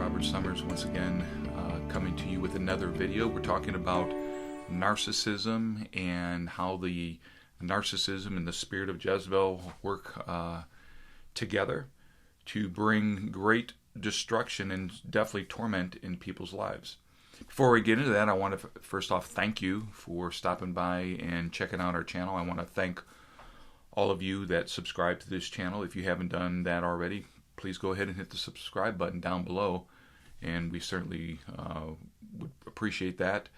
Robert Summers once again coming to you with another video. We're talking about narcissism and how the narcissism and the spirit of Jezebel work together to bring great destruction and definitely torment in people's lives. Before we get into that, I want to first off thank you for stopping by and checking out our channel. I want to thank all of you that subscribe to this channel. If you haven't done that already, please go ahead and hit the subscribe button down below, and we certainly would appreciate that.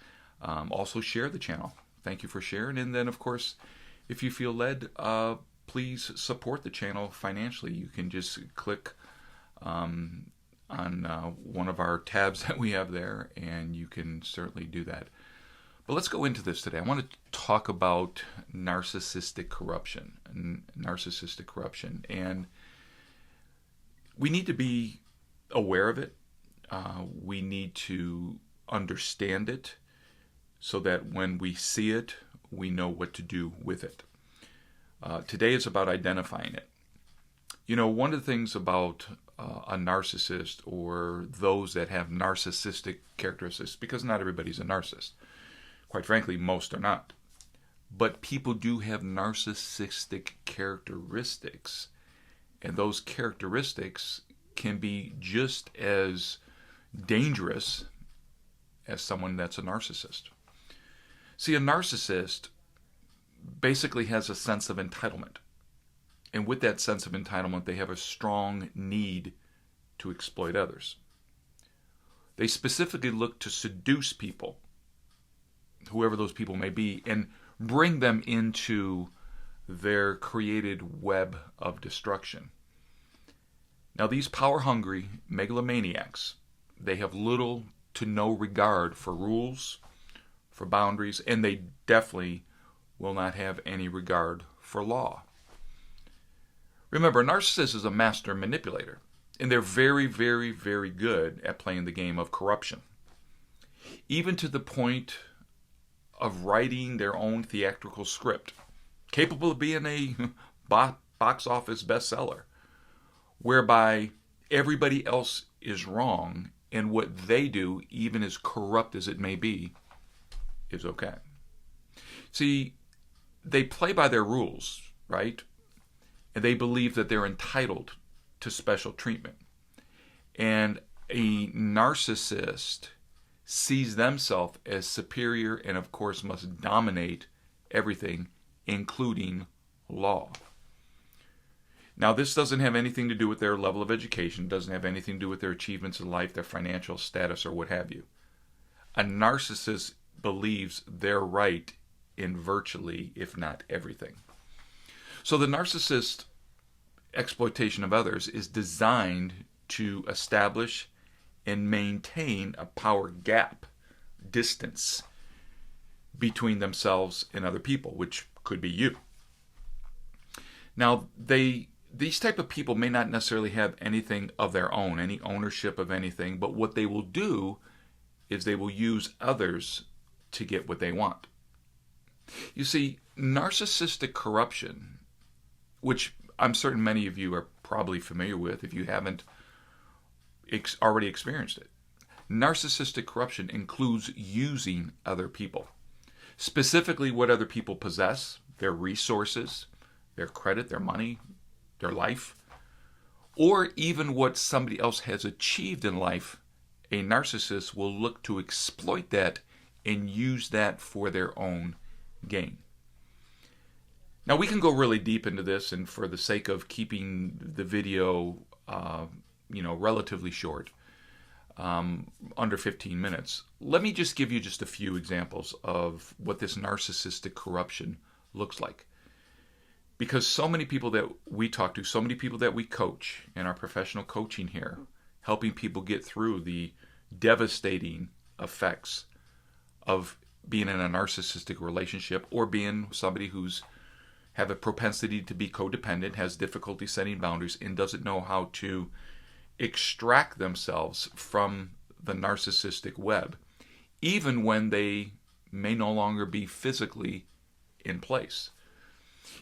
Also share the channel. Thank you for sharing. And then, of course, if you feel led, please support the channel financially. You can just click on one of our tabs that we have there, and you can certainly do that. But let's go into this today. I want to talk about narcissistic corruption. And we need to be aware of it. We need to understand it so that when we see it, we know what to do with it. Today is about identifying it. You know, one of the things about a narcissist, or those that have narcissistic characteristics, because not everybody's a narcissist. Quite frankly, most are not. But people do have narcissistic characteristics. And those characteristics can be just as dangerous as someone that's a narcissist. See, a narcissist basically has a sense of entitlement. And with that sense of entitlement, they have a strong need to exploit others. They specifically look to seduce people, whoever those people may be, and bring them into their created web of destruction. Now, these power-hungry megalomaniacs, they have little to no regard for rules, for boundaries, and they definitely will not have any regard for law. Remember, a narcissist is a master manipulator, and they're very, very, very good at playing the game of corruption, even to the point of writing their own theatrical script, capable of being a box office bestseller, whereby everybody else is wrong and what they do, even as corrupt as it may be, is okay. See, they play by their rules, right? And they believe that they're entitled to special treatment. And a narcissist sees themselves as superior and, of course, must dominate everything, including law. Now, this doesn't have anything to do with their level of education, doesn't have anything to do with their achievements in life, their financial status, or what have you. A narcissist believes they're right in virtually, if not everything. So the narcissist exploitation of others is designed to establish and maintain a power gap, distance, between themselves and other people, which could be you. Now, these type of people may not necessarily have anything of their own, any ownership of anything, but what they will do is they will use others to get what they want. You see, narcissistic corruption, which I'm certain many of you are probably familiar with if you haven't already experienced it. Narcissistic corruption includes using other people, specifically what other people possess, their resources, their credit, their money, their life, or even what somebody else has achieved in life. A narcissist will look to exploit that and use that for their own gain. Now, we can go really deep into this, and for the sake of keeping the video relatively short, under 15 minutes, let me just give you just a few examples of what this narcissistic corruption looks like. Because so many people that we talk to, so many people that we coach in our professional coaching here, helping people get through the devastating effects of being in a narcissistic relationship, or being somebody who's have a propensity to be codependent, has difficulty setting boundaries, and doesn't know how to extract themselves from the narcissistic web, even when they may no longer be physically in place.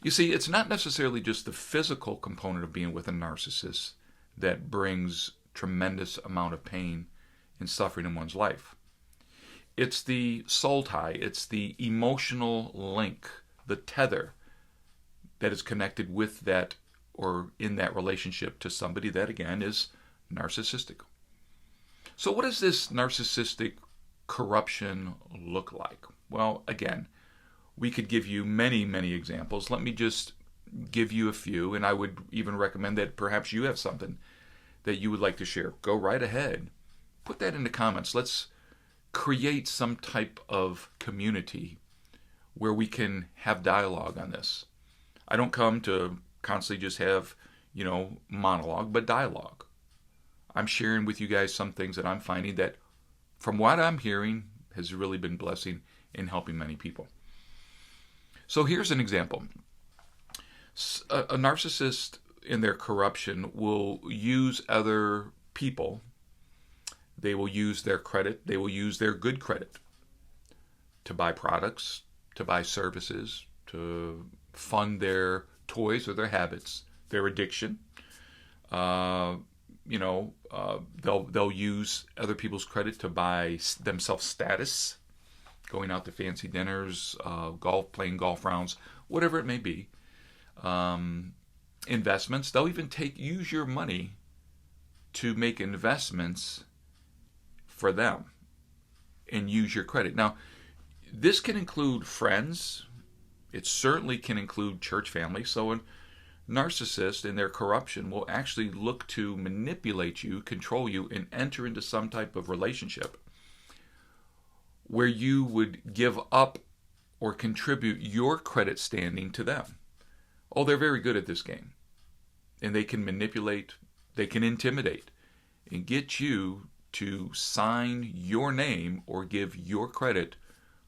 You see, it's not necessarily just the physical component of being with a narcissist that brings tremendous amount of pain and suffering in one's life. It's the soul tie, it's the emotional link, the tether that is connected with that or in that relationship to somebody that, again, is narcissistic. So what does this narcissistic corruption look like? Well, again, we could give you many, many examples. Let me just give you a few, and I would even recommend that perhaps you have something that you would like to share. Go right ahead. Put that in the comments. Let's create some type of community where we can have dialogue on this. I don't come to constantly just have, monologue, but dialogue. I'm sharing with you guys some things that I'm finding that, from what I'm hearing, has really been blessing in helping many people. So here's an example. A narcissist in their corruption will use other people. They will use their credit. They will use their good credit to buy products, to buy services, to fund their toys or their habits, their addiction. They'll use other people's credit to buy themselves status, going out to fancy dinners, playing golf rounds, whatever it may be. Investments. They'll even use your money to make investments for them and use your credit. Now, this can include friends. It certainly can include church family. So a narcissist in their corruption will actually look to manipulate you, control you, and enter into some type of relationship where you would give up or contribute your credit standing to them. Oh, they're very good at this game. And they can manipulate, they can intimidate, and get you to sign your name or give your credit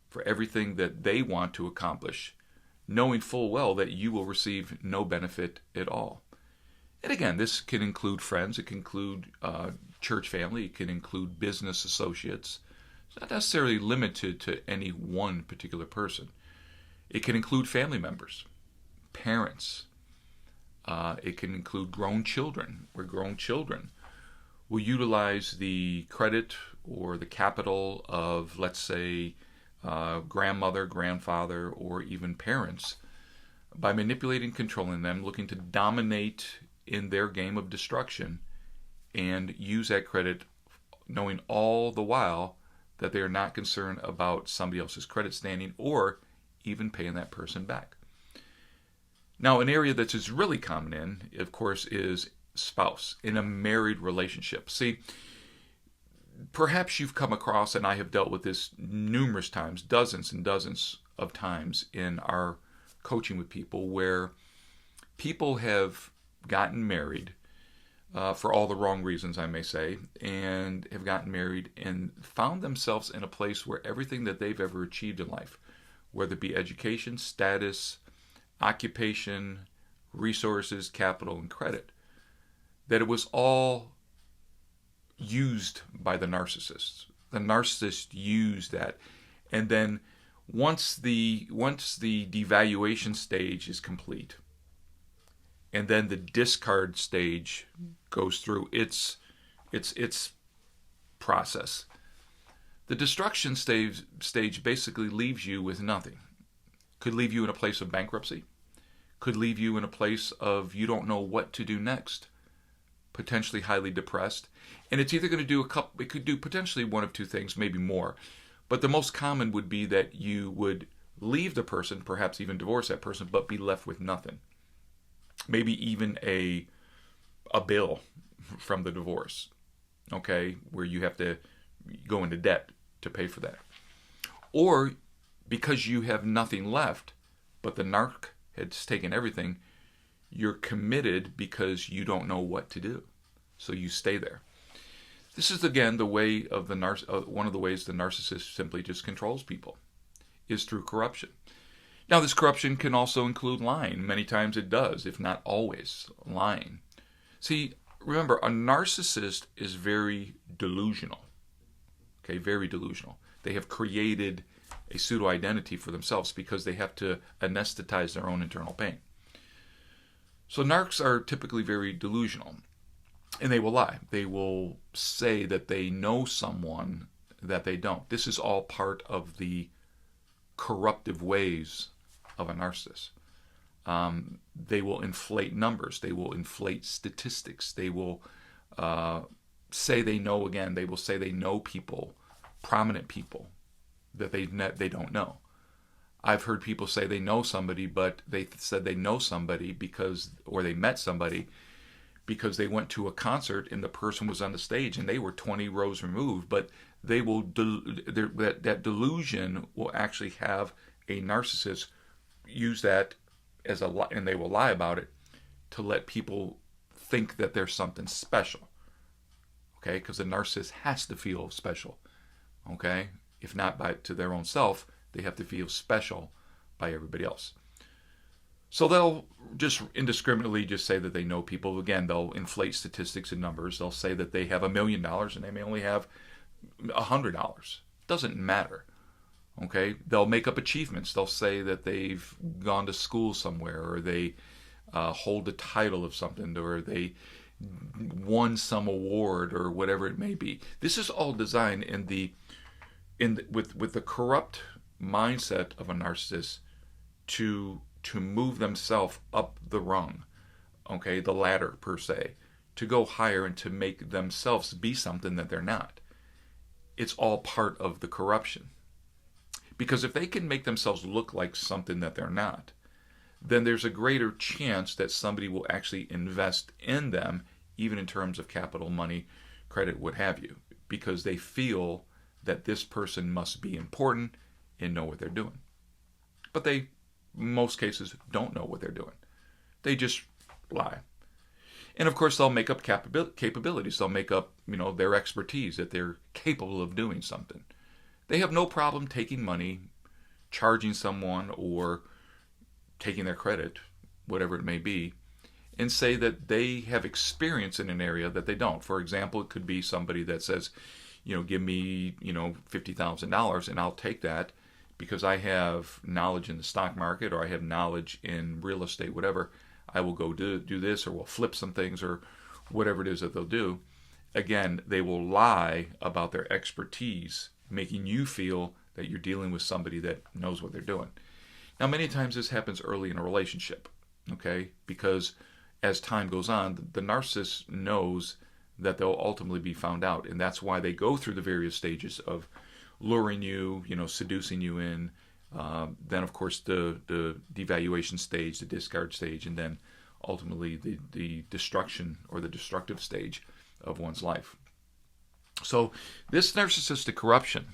for everything that they want to accomplish, knowing full well that you will receive no benefit at all. And again, this can include friends, it can include church family, it can include business associates. It's not necessarily limited to any one particular person. It can include family members, parents. It can include grown children, where grown children will utilize the credit or the capital of, let's say, grandmother, grandfather, or even parents by manipulating, controlling them, looking to dominate in their game of destruction and use that credit knowing all the while that they are not concerned about somebody else's credit standing or even paying that person back. Now, an area that's just really common in, of course, is spouse in a married relationship. See, perhaps you've come across, and I have dealt with this numerous times, dozens and dozens of times in our coaching with people, where people have gotten married for all the wrong reasons, I may say, and have gotten married and found themselves in a place where everything that they've ever achieved in life, whether it be education, status, occupation, resources, capital, and credit, that it was all used by the narcissists. The narcissist used that, and then once the devaluation stage is complete, and then the discard stage goes through its process, the destruction stage basically leaves you with nothing. Could leave you in a place of bankruptcy, could leave you in a place of you don't know what to do next, potentially highly depressed. And it's either going to do it could do potentially one of two things, maybe more. But the most common would be that you would leave the person, perhaps even divorce that person, but be left with nothing. Maybe even a bill from the divorce, okay, where you have to go into debt to pay for that. Or because you have nothing left, but the narc has taken everything, you're committed because you don't know what to do. So you stay there. This is, again, the way of the one of the ways the narcissist simply just controls people, is through corruption. Now, this corruption can also include lying. Many times it does, if not always, lying. See, remember, a narcissist is very delusional. Okay, very delusional. They have created a pseudo-identity for themselves because they have to anesthetize their own internal pain. So narcs are typically very delusional. And they will lie. They will say that they know someone that they don't. This is all part of the corruptive ways of a narcissist. They will inflate numbers. They will inflate statistics. They will say they know, again, they will say they know people, prominent people, that they don't know. I've heard people say they know somebody, but they said they know somebody because, or they met somebody because they went to a concert and the person was on the stage and they were 20 rows removed. But they will that delusion will actually have a narcissist use that as a lie, and they will lie about it to let people think that there's something special. Okay, because the narcissist has to feel special. Okay, if not to their own self, they have to feel special by everybody else. So they'll just indiscriminately just say that they know people. Again, they'll inflate statistics and numbers. They'll say that they have $1 million and they may only have $100. Doesn't matter. Okay, they'll make up achievements. They'll say that they've gone to school somewhere, or they hold a title of something, or they won some award, or whatever it may be. This is all designed with the corrupt mindset of a narcissist to move themselves up the rung, okay, the ladder per se, to go higher and to make themselves be something that they're not. It's all part of the corruption. Because if they can make themselves look like something that they're not, then there's a greater chance that somebody will actually invest in them, even in terms of capital, money, credit, what have you, because they feel that this person must be important and know what they're doing. But they, in most cases, don't know what they're doing. They just lie. And of course, they'll make up capabilities. They'll make up, their expertise, that they're capable of doing something. They have no problem taking money, charging someone, or taking their credit, whatever it may be, and say that they have experience in an area that they don't. For example, it could be somebody that says, give me, $50,000 and I'll take that because I have knowledge in the stock market, or I have knowledge in real estate, whatever. I will go do this, or we'll flip some things, or whatever it is that they'll do. Again, they will lie about their expertise, making you feel that you're dealing with somebody that knows what they're doing. Now, many times this happens early in a relationship, okay? Because as time goes on, the narcissist knows that they'll ultimately be found out, and that's why they go through the various stages of luring you, seducing you in, then of course the devaluation stage, the discard stage, and then ultimately the destruction or the destructive stage of one's life. So this narcissistic corruption,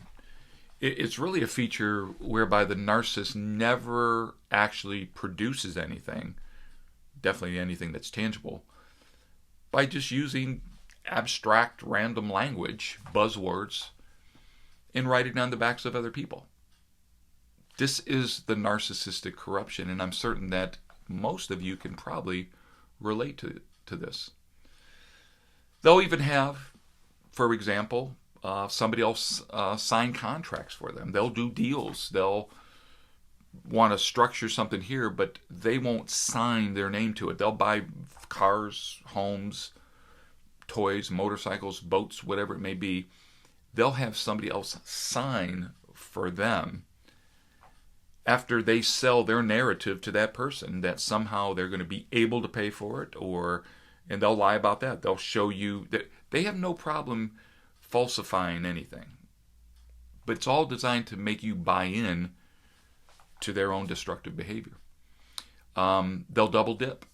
it's really a feature whereby the narcissist never actually produces anything, definitely anything that's tangible, by just using abstract random language, buzzwords, and writing on the backs of other people. This is the narcissistic corruption, and I'm certain that most of you can probably relate to this. They'll even have, for example, somebody else sign contracts for them. They'll do deals. They'll want to structure something here, but they won't sign their name to it. They'll buy cars, homes, toys, motorcycles, boats, whatever it may be. They'll have somebody else sign for them after they sell their narrative to that person that somehow they're going to be able to pay for it, and they'll lie about that. They'll show you that they have no problem falsifying anything, but it's all designed to make you buy in to their own destructive behavior. They'll double dip,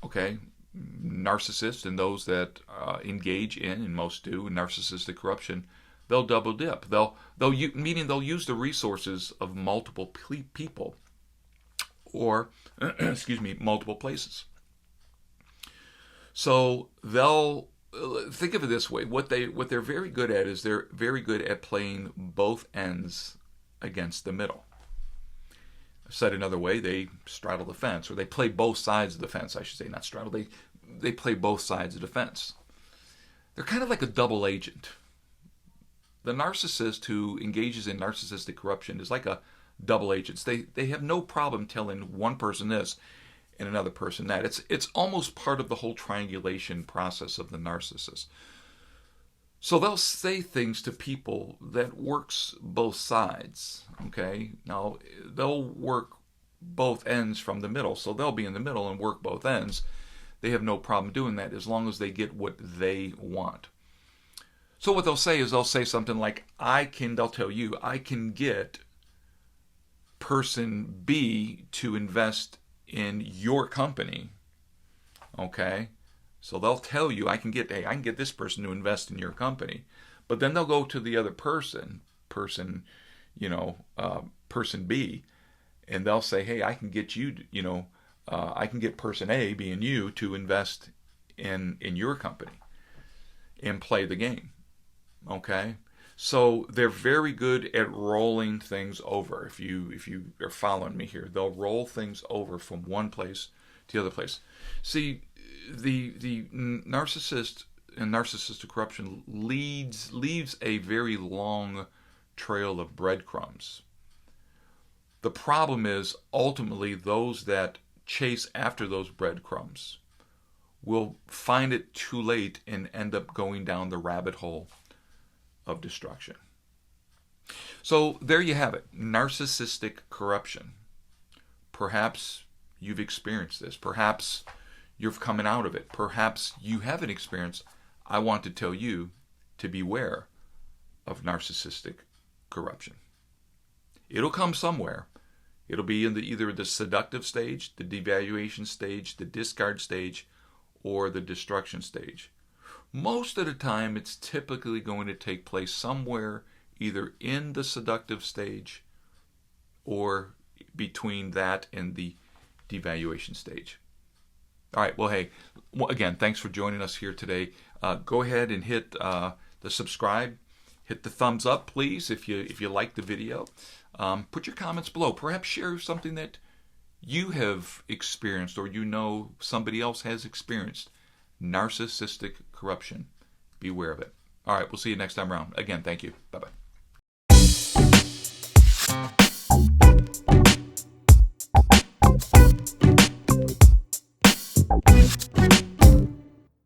okay? Narcissists and those that engage in, and most do, narcissistic corruption, they'll double dip. Meaning they'll use the resources of multiple people, or multiple places. So they'll think of it this way: what they're very good at is they're very good at playing both ends against the middle. Said another way, they straddle the fence, or they play both sides of the fence. I should say, not straddle. They play both sides of the fence. They're kind of like a double agent. The narcissist who engages in narcissistic corruption is like a double agent. They have no problem telling one person this and another person that. It's almost part of the whole triangulation process of the narcissist. So they'll say things to people that works both sides, okay? Now, they'll work both ends from the middle, so they'll be in the middle and work both ends. They have no problem doing that as long as they get what they want. So what they'll say is they'll say something like, they'll tell you, I can get person B to invest in your company, okay? So they'll tell you, I can get this person to invest in your company. But then they'll go to the other person B, and they'll say, hey, I can get you, I can get person A, being you, to invest in your company and play the game. Okay? So they're very good at rolling things over. If you are following me here, they'll roll things over from one place to the other place. See, the narcissist and narcissistic corruption leaves a very long trail of breadcrumbs. The problem is ultimately those that chase after those breadcrumbs will find it too late and end up going down the rabbit hole of destruction. So there you have it, narcissistic corruption. Perhaps you've experienced this. Perhaps you're coming out of it. Perhaps you haven't experienced. I want to tell you to beware of narcissistic corruption. It'll come somewhere. It'll be in either the seductive stage, the devaluation stage, the discard stage, or the destruction stage. Most of the time, it's typically going to take place somewhere either in the seductive stage or between that and the devaluation stage. All right, well, hey, again, thanks for joining us here today. Go ahead and hit the subscribe. Hit the thumbs up, please, if you like the video. Put your comments below. Perhaps share something that you have experienced or somebody else has experienced. Narcissistic corruption. Beware of it. All right, we'll see you next time around. Again, thank you. Bye-bye.